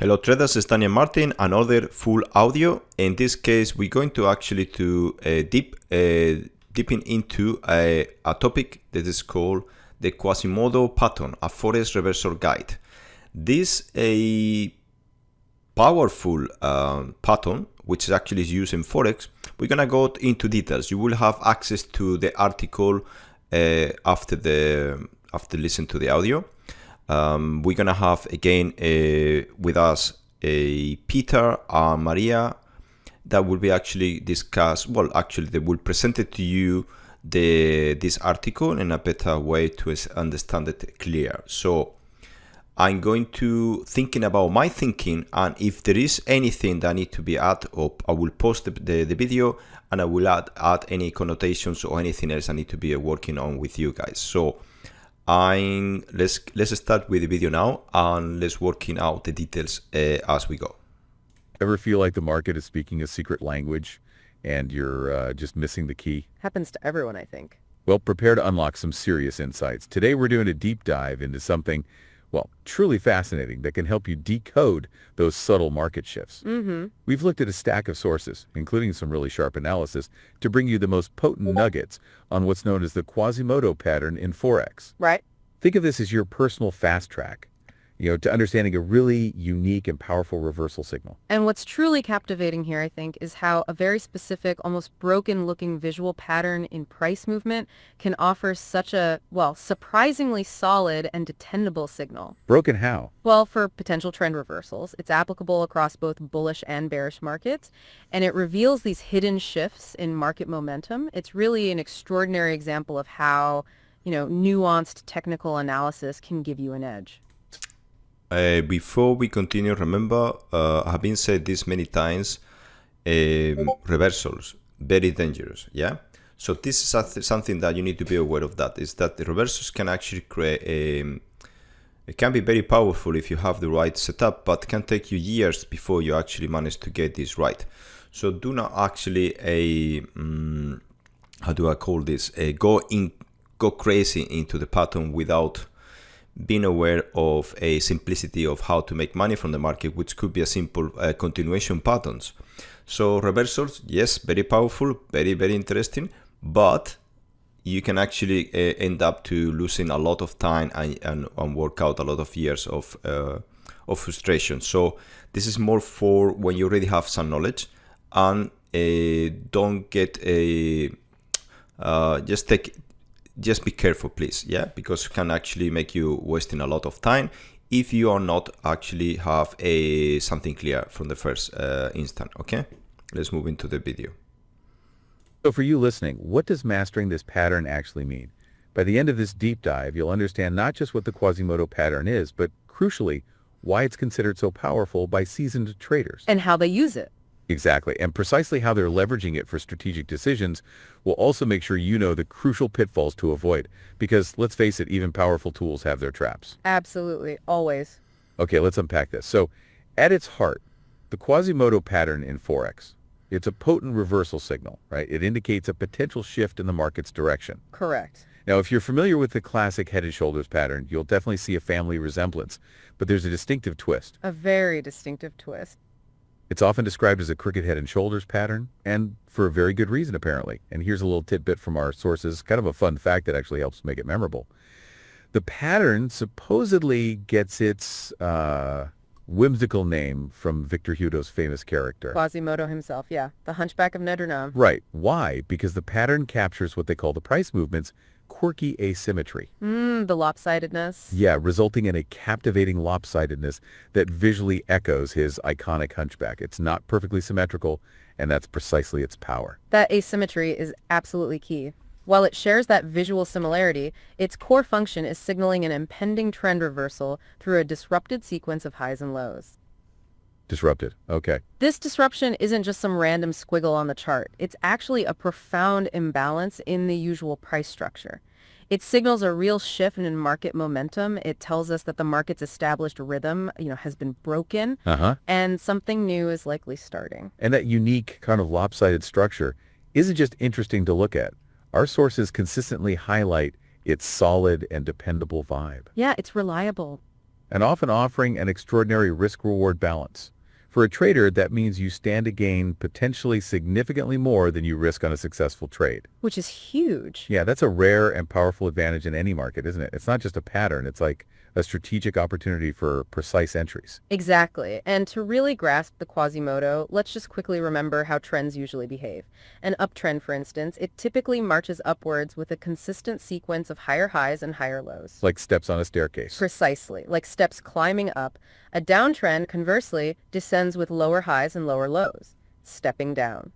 Hello traders, it's Daniel Martin, another full audio. In this case, we're going to actually dipping into a topic that is called the Quasimodo pattern, a Forex reversal guide. This a powerful pattern which is actually used in Forex. We're gonna go into details. You will have access to the article after listen to the audio. We're gonna have again with us Peter and Maria that will be actually discuss. Well, actually, they will present it to you this article in a better way to understand it clear. So I'm going to thinking about my thinking, and if there is anything that need to be added up, I will post the video, and I will add any connotations or anything else I need to be working on with you guys. So let's start with the video now, and let's working out the details as we go. Ever feel like the market is speaking a secret language and you're just missing the key? Happens to everyone, I think. Well, prepare to unlock some serious insights. Today we're doing a deep dive into something, well, truly fascinating that can help you decode those subtle market shifts. We've looked at a stack of sources, including some really sharp analysis, to bring you the most potent nuggets on what's known as the Quasimodo pattern in Forex. Right. Think of this as your personal fast track, to understanding a really unique and powerful reversal signal. And what's truly captivating here, I think, is how a very specific, almost broken-looking visual pattern in price movement can offer such a, well, surprisingly solid and dependable signal. Broken how? Well, for potential trend reversals, it's applicable across both bullish and bearish markets, and it reveals these hidden shifts in market momentum. It's really an extraordinary example of how, nuanced technical analysis can give you an edge. Before we continue, remember, I've been said this many times, reversals, very dangerous, yeah? So this is something that you need to be aware of, that is that the reversals can actually create it can be very powerful if you have the right setup, but can take you years before you actually manage to get this right. So do not actually how do I call this, go crazy into the pattern without being aware of a simplicity of how to make money from the market, which could be a simple continuation patterns. So reversals, yes, very powerful, very, very interesting, but you can actually end up to losing a lot of time and work out a lot of years of frustration. So this is more for when you already have some knowledge, and don't get just be careful, please, yeah, because it can actually make you wasting a lot of time if you are not actually have something clear from the first instant. Okay, let's move into the video. So for you listening, what does mastering this pattern actually mean? By the end of this deep dive, you'll understand not just what the Quasimodo pattern is, but crucially, why it's considered so powerful by seasoned traders. And how they use it. Exactly, and precisely how they're leveraging it for strategic decisions will also make sure you know the crucial pitfalls to avoid, because let's face it, even powerful tools have their traps. Absolutely, always. Okay, let's unpack this. So, at its heart, the Quasimodo pattern in Forex, it's a potent reversal signal, right? It indicates a potential shift in the market's direction. Correct. Now, if you're familiar with the classic head and shoulders pattern, you'll definitely see a family resemblance, but there's a distinctive twist. A very distinctive twist. It's often described as a crooked head and shoulders pattern, and for a very good reason, apparently. And here's a little tidbit from our sources, kind of a fun fact that actually helps make it memorable. The pattern supposedly gets its whimsical name from Victor Hugo's famous character. Quasimodo himself, yeah. The Hunchback of Notre Dame. Right. Why? Because the pattern captures what they call the price movement's quirky asymmetry. The lopsidedness. Yeah, resulting in a captivating lopsidedness that visually echoes his iconic hunchback. It's not perfectly symmetrical, and that's precisely its power. That asymmetry is absolutely key. While it shares that visual similarity, its core function is signaling an impending trend reversal through a disrupted sequence of highs and lows. Disrupted. Okay. This disruption isn't just some random squiggle on the chart. It's actually a profound imbalance in the usual price structure. It signals a real shift in market momentum. It tells us that the market's established rhythm, has been broken, and something new is likely starting. And that unique kind of lopsided structure isn't just interesting to look at. Our sources consistently highlight its solid and dependable vibe. Yeah, it's reliable. and often offering an extraordinary risk-reward balance. For a trader, that means you stand to gain potentially significantly more than you risk on a successful trade. Which is huge. Yeah, that's a rare and powerful advantage in any market, isn't it? It's not just a pattern. It's like a strategic opportunity for precise entries. Exactly. And to really grasp the Quasimodo, let's just quickly remember how trends usually behave. An uptrend, for instance, it typically marches upwards with a consistent sequence of higher highs and higher lows. Like steps on a staircase. Precisely, like steps climbing up. A downtrend, conversely, descends with lower highs and lower lows, stepping down.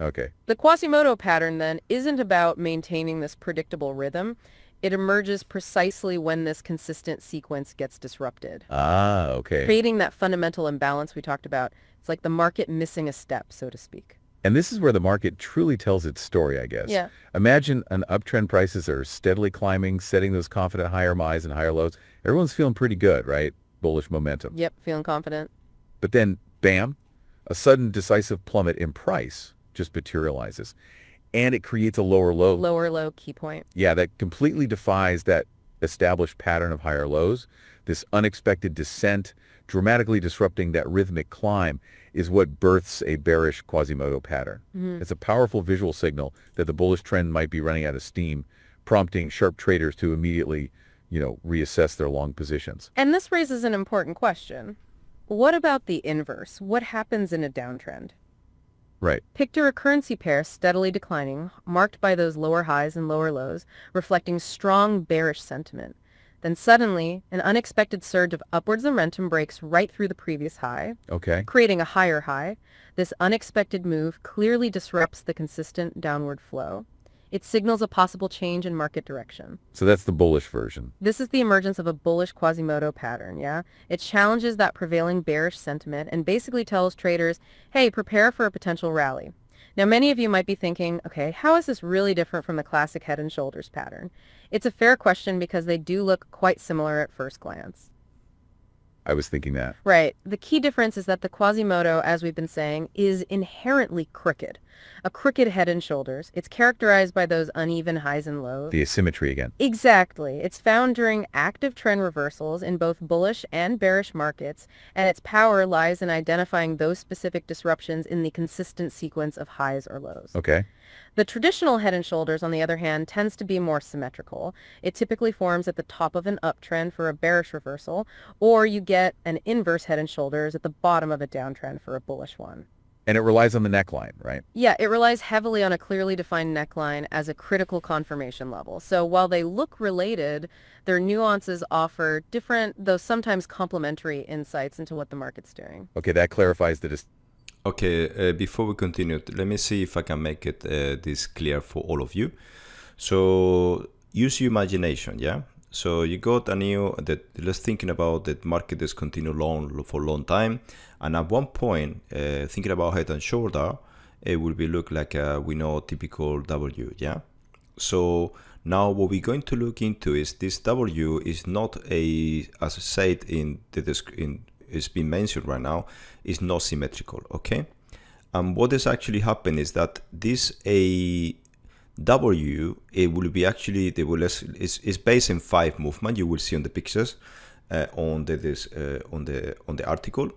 Okay. The Quasimodo pattern, then, isn't about maintaining this predictable rhythm. It emerges precisely when this consistent sequence gets disrupted, Ah, okay. creating that fundamental imbalance we talked about. It's like the market missing a step, so to speak. And this is where the market truly tells its story, I guess. Yeah. Imagine an uptrend prices are steadily climbing, setting those confident higher highs and higher lows. Everyone's feeling pretty good, right? Bullish momentum. Yep, feeling confident. But then, bam, a sudden decisive plummet in price just materializes. And it creates a lower low. Lower low key point. Yeah, that completely defies that established pattern of higher lows. This unexpected descent, dramatically disrupting that rhythmic climb, is what births a bearish Quasimodo pattern. It's a powerful visual signal that the bullish trend might be running out of steam, prompting sharp traders to immediately, reassess their long positions. And this raises an important question. What about the inverse? What happens in a downtrend? Right. Picture a currency pair steadily declining, marked by those lower highs and lower lows, reflecting strong bearish sentiment. Then suddenly, an unexpected surge of upwards momentum breaks right through the previous high, Okay. creating a higher high. This unexpected move clearly disrupts the consistent downward flow. It signals a possible change in market direction. So that's the bullish version. This is the emergence of a bullish Quasimodo pattern, yeah? It challenges that prevailing bearish sentiment and basically tells traders, hey, prepare for a potential rally. Now, many of you might be thinking, okay, how is this really different from the classic head and shoulders pattern? It's a fair question because they do look quite similar at first glance. I was thinking that. Right. The key difference is that the Quasimodo, as we've been saying, is inherently crooked. A crooked head and shoulders. It's characterized by those uneven highs and lows. The asymmetry again. Exactly. It's found during active trend reversals in both bullish and bearish markets, and its power lies in identifying those specific disruptions in the consistent sequence of highs or lows. Okay. The traditional head and shoulders, on the other hand, tends to be more symmetrical. It typically forms at the top of an uptrend for a bearish reversal, or you get an inverse head and shoulders at the bottom of a downtrend for a bullish one. And it relies on the neckline, right? Yeah, it relies heavily on a clearly defined neckline as a critical confirmation level. So while they look related, their nuances offer different, though sometimes complementary, insights into what the market's doing. Okay, that clarifies the Okay, before we continue, let me see if I can make it this clear for all of you. So use your imagination, yeah? So you got let's thinking about that market is continue for a long time. And at one point, thinking about head and shoulder, it will be look like we know typical W, yeah? So now what we're going to look into is this W is not as I said it's been mentioned right now, is not symmetrical, okay? And what is actually happening is that this W, it will be actually, it's based in 5 movements. You will see on the pictures on the article,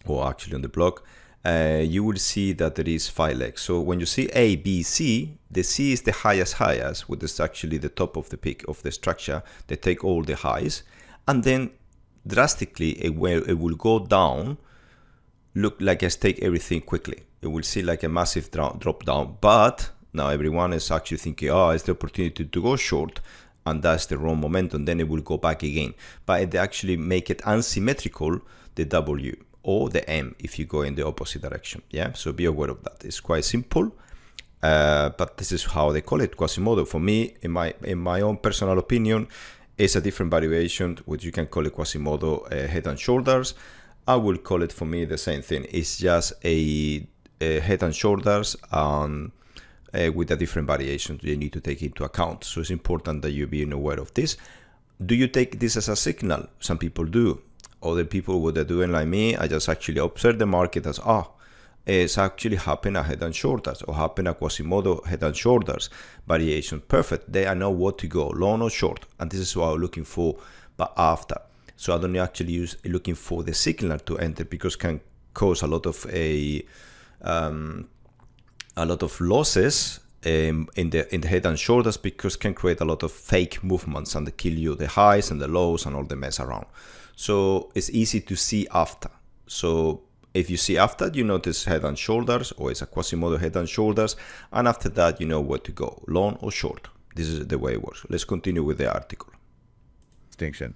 or actually on the blog. You will see that there is 5 legs. So when you see A, B, C, the C is the highest, which is actually the top of the peak of the structure. They take all the highs, and then drastically it will go down, look like it's take everything quickly. It will see like a massive drop down, but now everyone is actually thinking, oh, it's the opportunity to go short, and that's the wrong momentum. Then it will go back again, but it actually make it unsymmetrical, the W or the M, if you go in the opposite direction. Yeah, so be aware of that. It's quite simple, but this is how they call it, Quasimodo. For me, in my own personal opinion, it's a different variation, which you can call it Quasimodo head and shoulders. I will call it, for me, the same thing. It's just a head and shoulders with a different variation you need to take into account. So it's important that you be aware of this. Do you take this as a signal? Some people do. Other people, what they're doing like me, I just actually observe the market as, it's actually happened a head and shoulders, or happen a Quasimodo head and shoulders variation. Perfect. They I know what to go, long or short, and this is what I'm looking for. But after, So I don't actually use looking for the signal to enter, because can cause a lot of losses in the head and shoulders, because can create a lot of fake movements and kill you the highs and the lows and all the mess around. So it's easy to see after. So if you see after, you notice head and shoulders, or it's a Quasimodo head and shoulders, and after that you know where to go, long or short. This is the way it works. Let's continue with the article. Distinction.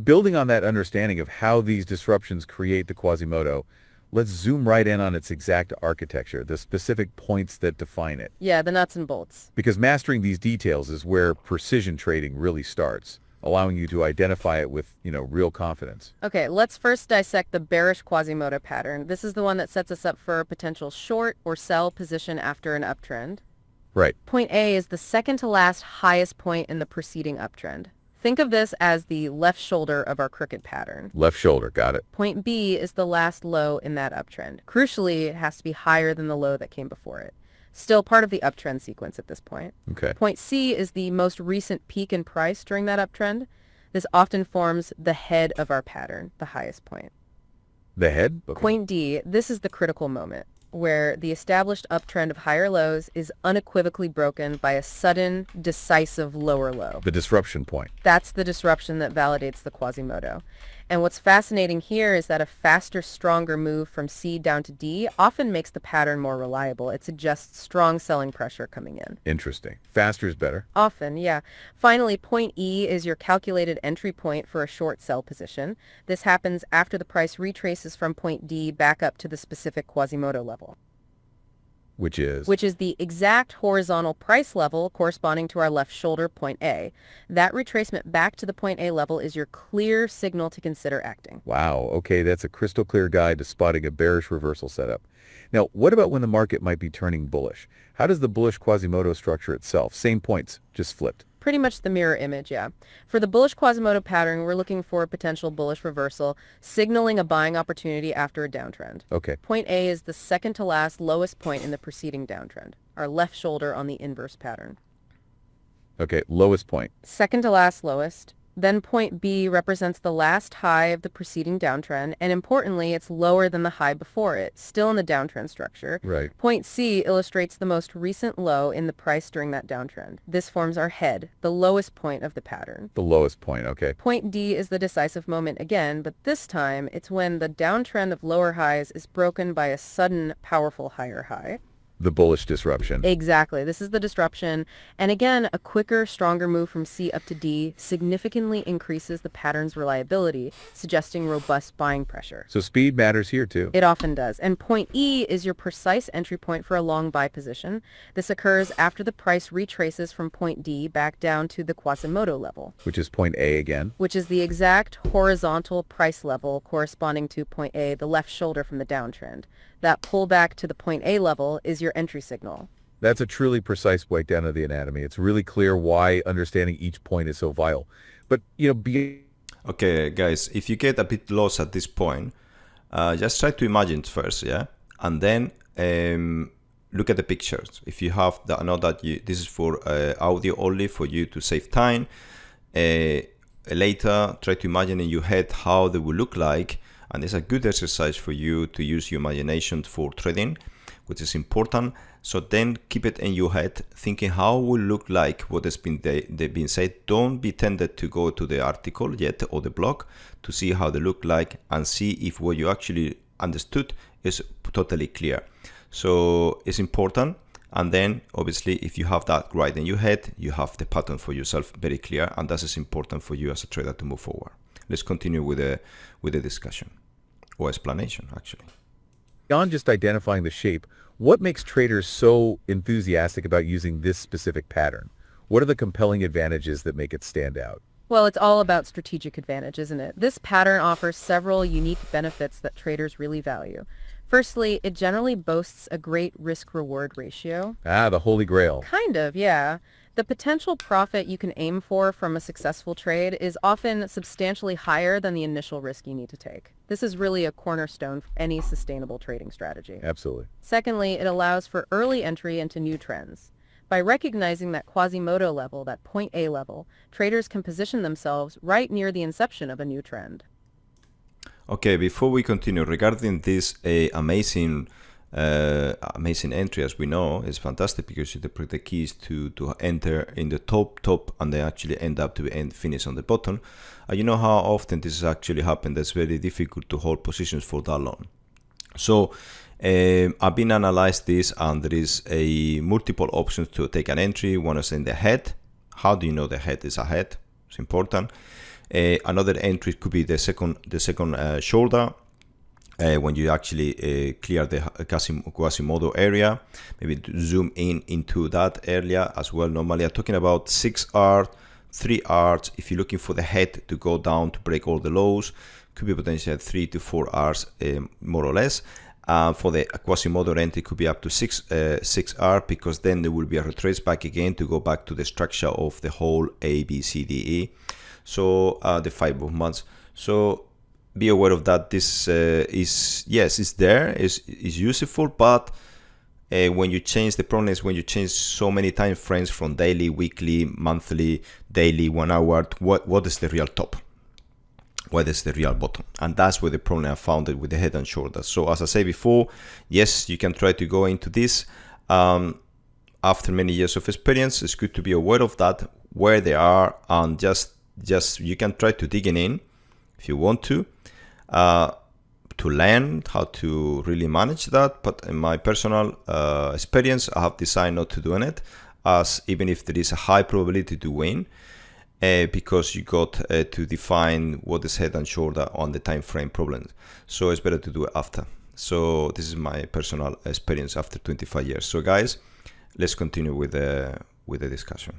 Building on that understanding of how these disruptions create the Quasimodo, let's zoom right in on its exact architecture, the specific points that define it. Yeah, the nuts and bolts. Because mastering these details is where precision trading really starts, allowing you to identify it with, real confidence. Okay, let's first dissect the bearish Quasimodo pattern. This is the one that sets us up for a potential short or sell position after an uptrend. Right. Point A is the second to last highest point in the preceding uptrend. Think of this as the left shoulder of our crooked pattern. Left shoulder, got it. Point B is the last low in that uptrend. Crucially, it has to be higher than the low that came before it. Still part of the uptrend sequence at this point. Okay. Point C is the most recent peak in price during that uptrend. This often forms the head of our pattern, the highest point. The head? Okay. Point D, this is the critical moment, where the established uptrend of higher lows is unequivocally broken by a sudden, decisive lower low. The disruption point. That's the disruption that validates the Quasimodo. And what's fascinating here is that a faster, stronger move from C down to D often makes the pattern more reliable. It suggests strong selling pressure coming in. Interesting. Faster is better. Often, yeah. Finally, point E is your calculated entry point for a short sell position. This happens after the price retraces from point D back up to the specific Quasimodo level. Which is? Which is the exact horizontal price level corresponding to our left shoulder, point A. That retracement back to the point A level is your clear signal to consider acting. Wow, okay, that's a crystal clear guide to spotting a bearish reversal setup. Now, what about when the market might be turning bullish? How does the bullish Quasimodo structure itself? Same points, just flipped. Pretty much the mirror image, yeah. For the bullish Quasimodo pattern, we're looking for a potential bullish reversal, signaling a buying opportunity after a downtrend. Okay. Point A is the second to last lowest point in the preceding downtrend, our left shoulder on the inverse pattern. Okay, lowest point. Second to last lowest. Then point B represents the last high of the preceding downtrend, and importantly, it's lower than the high before it, still in the downtrend structure. Right. Point C illustrates the most recent low in the price during that downtrend. This forms our head, the lowest point of the pattern. The lowest point, okay. Point D is the decisive moment again, but this time it's when the downtrend of lower highs is broken by a sudden, powerful higher high. The bullish disruption. Exactly. This is the disruption. And again, a quicker, stronger move from C up to D significantly increases the pattern's reliability, suggesting robust buying pressure. So speed matters here too. It often does. And point E is your precise entry point for a long buy position. This occurs after the price retraces from point D back down to the Quasimodo level. Which is point A again. Which is the exact horizontal price level corresponding to point A, the left shoulder from the downtrend. That pullback to the point A level is your entry signal. That's a truly precise breakdown of the anatomy. It's really clear why understanding each point is so vital. But, Okay, guys, if you get a bit lost at this point, just try to imagine it first, yeah? And then look at the pictures. If you have that, I know that this is for audio only for you to save time. Later, try to imagine in your head how they will look like. And it's a good exercise for you to use your imagination for trading, which is important. So then keep it in your head, thinking how will look like what has been they've been said. Don't be tempted to go to the article yet or the blog to see how they look like and see if what you actually understood is totally clear. So it's important. And then obviously if you have that right in your head, you have the pattern for yourself very clear, and that is important for you as a trader to move forward. Let's continue with the discussion or explanation, actually. Beyond just identifying the shape, what makes traders so enthusiastic about using this specific pattern? What are the compelling advantages that make it stand out? Well, it's all about strategic advantage, isn't it? This pattern offers several unique benefits that traders really value. Firstly, it generally boasts a great risk-reward ratio. Ah, the holy grail. Kind of, yeah. The potential profit you can aim for from a successful trade is often substantially higher than the initial risk you need to take. This is really a cornerstone for any sustainable trading strategy. Absolutely. Secondly, it allows for early entry into new trends. By recognizing that Quasimodo level, that point A level, traders can position themselves right near the inception of a new trend. Okay, before we continue, regarding this amazing entry, as we know, is fantastic because the key is to enter in the top, and then actually end up to finish on the bottom. You know how often this actually happens. That's very difficult to hold positions for that long. So I've been analyzed this, and there is a multiple options to take an entry. One is in the head. How do you know the head is a head? It's important. Another entry could be the second shoulder, when you actually clear the Quasimodo area. Maybe zoom into that area as well. Normally I'm talking about 6 hours, 3 hours. If you're looking for the head to go down to break all the lows, could be potentially 3 to 4 hours, more or less. For the Quasimodo entry, could be up to 6 hours, because then there will be a retrace back again to go back to the structure of the whole A, B, C, D, E. So the 5 movements. So be aware of that. This is there, is useful, but when you change, the problem is when you change so many time frames from daily, weekly, monthly, daily, 1 hour, what is the real top? What is the real bottom? And that's where the problem I found it with the head and shoulders. So as I said before, yes, you can try to go into this. After many years of experience, it's good to be aware of that, where they are, and just you can try to dig in if you want to learn how to really manage that. But in my personal experience, I have decided not to do it, as even if there is a high probability to win, because you got to define what is head and shoulder on the time frame problems. So it's better to do it after. So this is my personal experience after 25 years. So guys, let's continue with the discussion.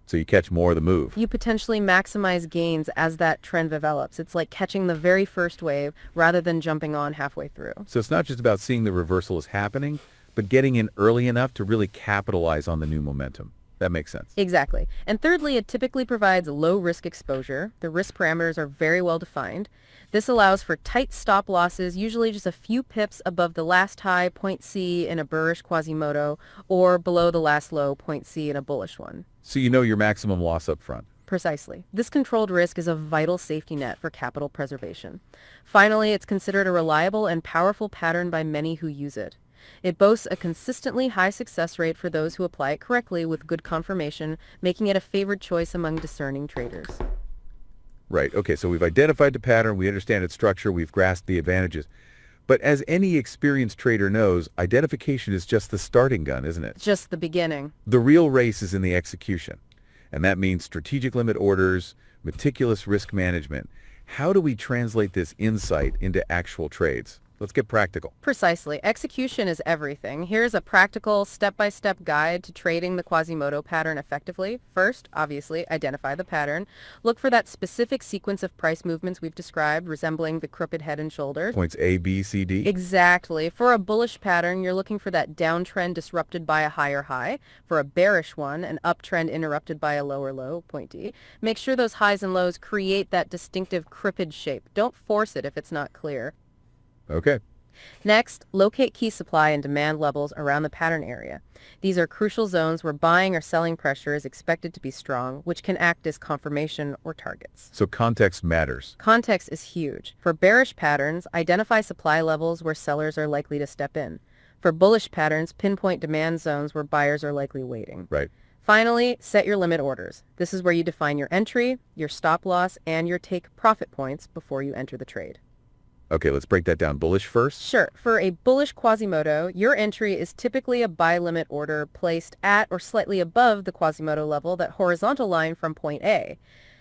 So you catch more of the move. You potentially maximize gains as that trend develops. It's like catching the very first wave rather than jumping on halfway through. So it's not just about seeing the reversal is happening, but getting in early enough to really capitalize on the new momentum. That makes sense. Exactly. And thirdly, it typically provides low risk exposure. The risk parameters are very well defined. This allows for tight stop losses, usually just a few pips above the last high, point C, in a bearish Quasimodo, or below the last low, point C, in a bullish one. So you know your maximum loss up front. Precisely. This controlled risk is a vital safety net for capital preservation. Finally, it's considered a reliable and powerful pattern by many who use it. It boasts a consistently high success rate for those who apply it correctly with good confirmation, making it a favored choice among discerning traders. Right. Okay, so we've identified the pattern, we understand its structure, we've grasped the advantages. But as any experienced trader knows, identification is just the starting gun, isn't it? Just the beginning. The real race is in the execution. And that means strategic limit orders, meticulous risk management. How do we translate this insight into actual trades? Let's get practical. Precisely. Execution is everything. Here's a practical step-by-step guide to trading the Quasimodo pattern effectively. First, obviously, identify the pattern. Look for that specific sequence of price movements we've described, resembling the crooked head and shoulders. Points A, B, C, D? Exactly. For a bullish pattern, you're looking for that downtrend disrupted by a higher high. For a bearish one, an uptrend interrupted by a lower low, point D. Make sure those highs and lows create that distinctive crooked shape. Don't force it if it's not clear. Okay. Next, locate key supply and demand levels around the pattern area. These are crucial zones where buying or selling pressure is expected to be strong, which can act as confirmation or targets. So context matters. Context is huge. For bearish patterns, identify supply levels where sellers are likely to step in. For bullish patterns, pinpoint demand zones where buyers are likely waiting. Right. Finally, set your limit orders. This is where you define your entry, your stop loss, and your take profit points before you enter the trade. Okay, let's break that down. Bullish first? Sure. For a bullish Quasimodo, your entry is typically a buy limit order placed at or slightly above the Quasimodo level, that horizontal line from point A.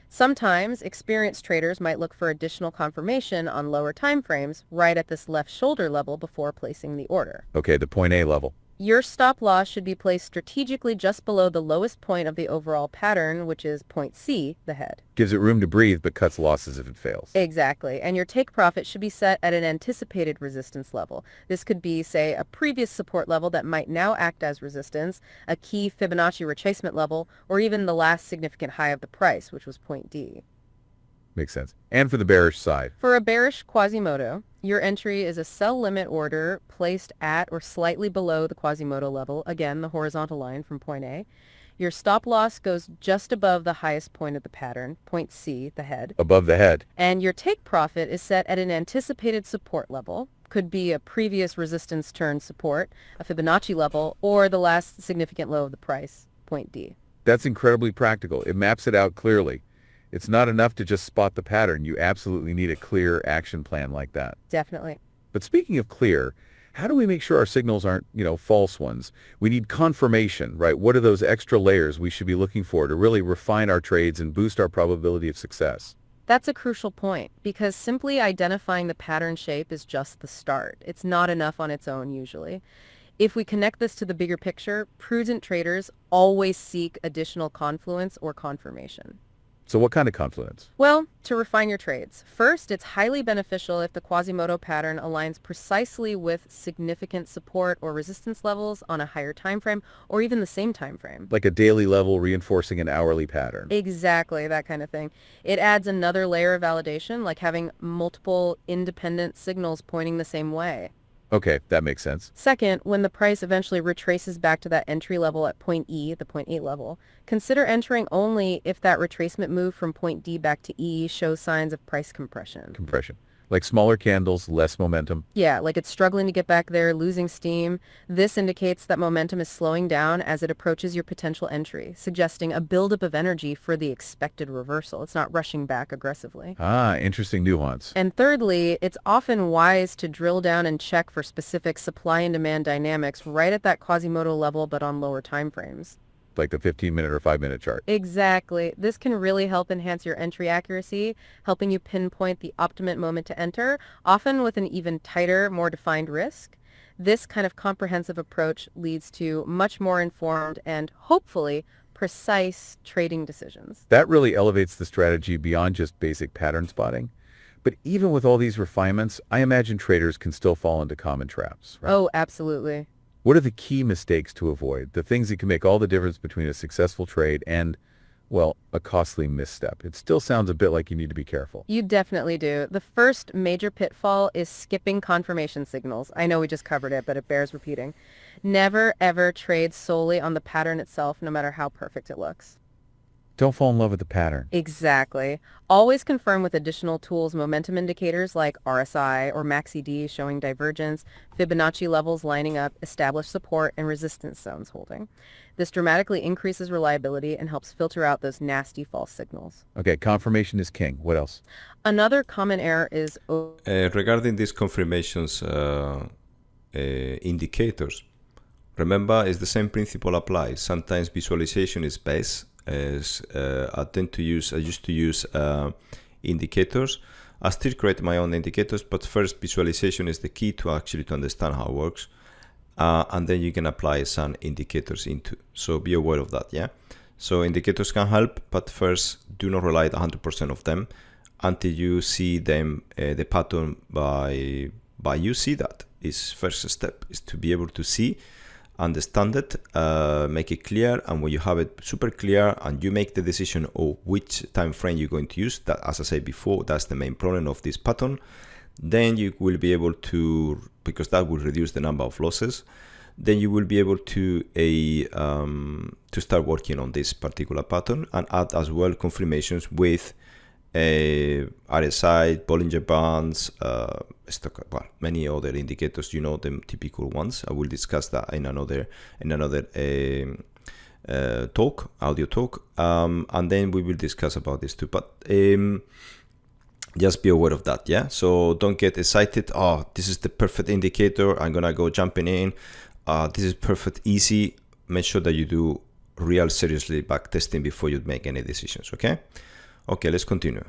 Sometimes, experienced traders might look for additional confirmation on lower time frames right at this left shoulder level before placing the order. Okay, the point A level. Your stop loss should be placed strategically just below the lowest point of the overall pattern, which is point C, the head. Gives it room to breathe, but cuts losses if it fails. Exactly. And your take profit should be set at an anticipated resistance level. This could be, say, a previous support level that might now act as resistance, a key Fibonacci retracement level, or even the last significant high of the price, which was point D. Makes sense. And for the bearish side. For a bearish Quasimodo, your entry is a sell limit order placed at or slightly below the Quasimodo level, again, the horizontal line from point A. Your stop loss goes just above the highest point of the pattern, point C, the head. Above the head. And your take profit is set at an anticipated support level, could be a previous resistance turn support, a Fibonacci level, or the last significant low of the price, point D. That's incredibly practical. It maps it out clearly. It's not enough to just spot the pattern. You absolutely need a clear action plan like that. Definitely. But speaking of clear, how do we make sure our signals aren't, false ones? We need confirmation, right? What are those extra layers we should be looking for to really refine our trades and boost our probability of success? That's a crucial point, because simply identifying the pattern shape is just the start. It's not enough on its own usually. If we connect this to the bigger picture, prudent traders always seek additional confluence or confirmation. So what kind of confluence? Well, to refine your trades. First, it's highly beneficial if the Quasimodo pattern aligns precisely with significant support or resistance levels on a higher time frame or even the same time frame. Like a daily level reinforcing an hourly pattern. Exactly, that kind of thing. It adds another layer of validation, like having multiple independent signals pointing the same way. Okay, that makes sense. Second, when the price eventually retraces back to that entry level at point E, the point 8 level, consider entering only if that retracement move from point D back to E shows signs of price compression. Compression. Like smaller candles, less momentum. Yeah, like it's struggling to get back there, losing steam. This indicates that momentum is slowing down as it approaches your potential entry, suggesting a buildup of energy for the expected reversal. It's not rushing back aggressively. Ah, interesting nuance. And thirdly, it's often wise to drill down and check for specific supply and demand dynamics right at that Quasimodo level, but on lower time frames. Like the 15-minute or 5-minute chart. Exactly. This can really help enhance your entry accuracy, helping you pinpoint the optimum moment to enter, often with an even tighter, more defined risk. This kind of comprehensive approach leads to much more informed and, hopefully, precise trading decisions. That really elevates the strategy beyond just basic pattern spotting. But even with all these refinements, I imagine traders can still fall into common traps, right? Oh, absolutely. What are the key mistakes to avoid? The things that can make all the difference between a successful trade and, well, a costly misstep. It still sounds a bit like you need to be careful. You definitely do. The first major pitfall is skipping confirmation signals. I know we just covered it, but it bears repeating. Never, ever trade solely on the pattern itself, no matter how perfect it looks. Don't fall in love with the pattern. Exactly. Always confirm with additional tools momentum indicators like RSI or MACD showing divergence, Fibonacci levels lining up, established support, and resistance zones holding. This dramatically increases reliability and helps filter out those nasty false signals. Okay, confirmation is king. What else? Another common error is... Regarding these confirmations indicators, remember, it's the same principle applies. Sometimes visualization is best. I used to use indicators. I still create my own indicators, but first visualization is the key to understand how it works. And then you can apply some indicators into. So be aware of that, yeah? So indicators can help, but first do not rely 100% of them until you see them, the pattern by you see that. Is first step is to be able to see, understand it, make it clear, and when you have it super clear and you make the decision of which time frame you're going to use, that, as I said before, that's the main problem of this pattern, then you will be able to, because that will reduce the number of losses, then you will be able to start working on this particular pattern and add as well confirmations with RSI, Bollinger Bands, many other indicators, you know, the typical ones. I will discuss that in another audio talk, and then we will discuss about this too. But just be aware of that, yeah? So don't get excited. Oh, this is the perfect indicator. I'm gonna go jumping in. This is perfect, easy. Make sure that you do real seriously back testing before you make any decisions, okay? Okay, let's continue.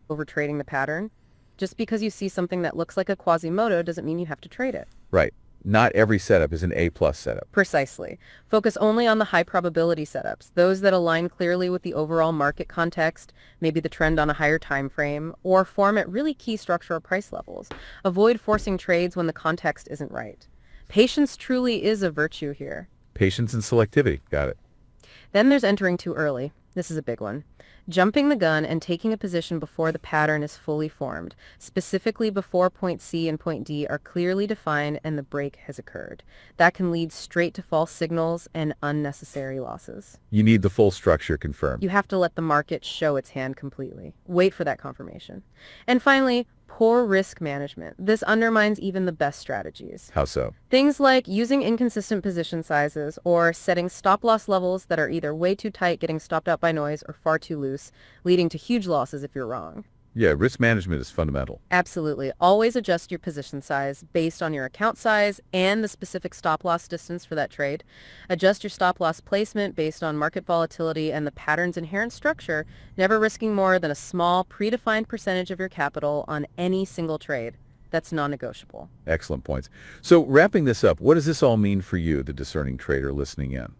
Over trading the pattern. Just because you see something that looks like a Quasimodo doesn't mean you have to trade it. Right. Not every setup is an A+ setup. Precisely. Focus only on the high probability setups, those that align clearly with the overall market context, maybe the trend on a higher time frame, or form at really key structural price levels. Avoid forcing trades when the context isn't right. Patience truly is a virtue here. Patience and selectivity. Got it. Then there's entering too early. This is a big one. Jumping the gun and taking a position before the pattern is fully formed, specifically before point C and point D are clearly defined and the break has occurred. That can lead straight to false signals and unnecessary losses. You need the full structure confirmed. You have to let the market show its hand completely. Wait for that confirmation. And finally, poor risk management. This undermines even the best strategies. How so? Things like using inconsistent position sizes or setting stop-loss levels that are either way too tight, getting stopped out by noise, or far too loose, leading to huge losses if you're wrong. Yeah, risk management is fundamental. Absolutely. Always adjust your position size based on your account size and the specific stop-loss distance for that trade. Adjust your stop-loss placement based on market volatility and the pattern's inherent structure, never risking more than a small, predefined percentage of your capital on any single trade. That's non-negotiable. Excellent points. So wrapping this up, what does this all mean for you, the discerning trader listening in?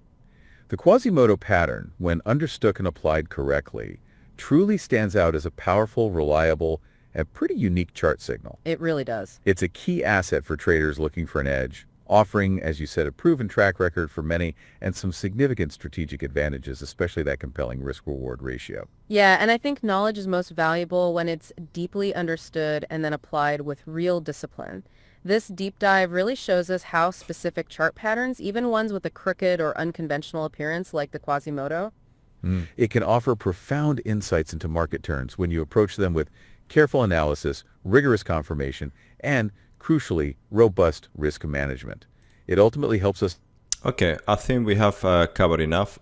The Quasimodo pattern, when understood and applied correctly, truly stands out as a powerful, reliable, and pretty unique chart signal. It really does. It's a key asset for traders looking for an edge, offering, as you said, a proven track record for many and some significant strategic advantages, especially that compelling risk-reward ratio. Yeah, and I think knowledge is most valuable when it's deeply understood and then applied with real discipline. This deep dive really shows us how specific chart patterns, even ones with a crooked or unconventional appearance like the Quasimodo, It can offer profound insights into market turns when you approach them with careful analysis, rigorous confirmation, and, crucially, robust risk management. It ultimately helps us. Okay, I think we have covered enough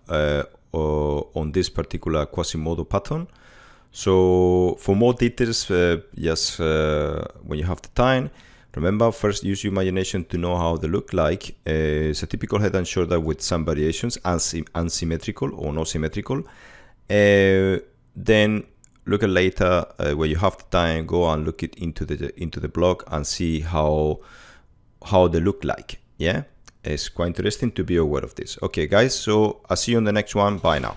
on this particular Quasimodo pattern. So for more details, just when you have the time, remember, first use your imagination to know how they look like. It's a typical head and shoulder with some variations, unsymmetrical or not symmetrical. Then look at later when you have the time, go and look it into the blog and see how they look like. Yeah, it's quite interesting to be aware of this. Okay, guys. So I'll see you on the next one. Bye now.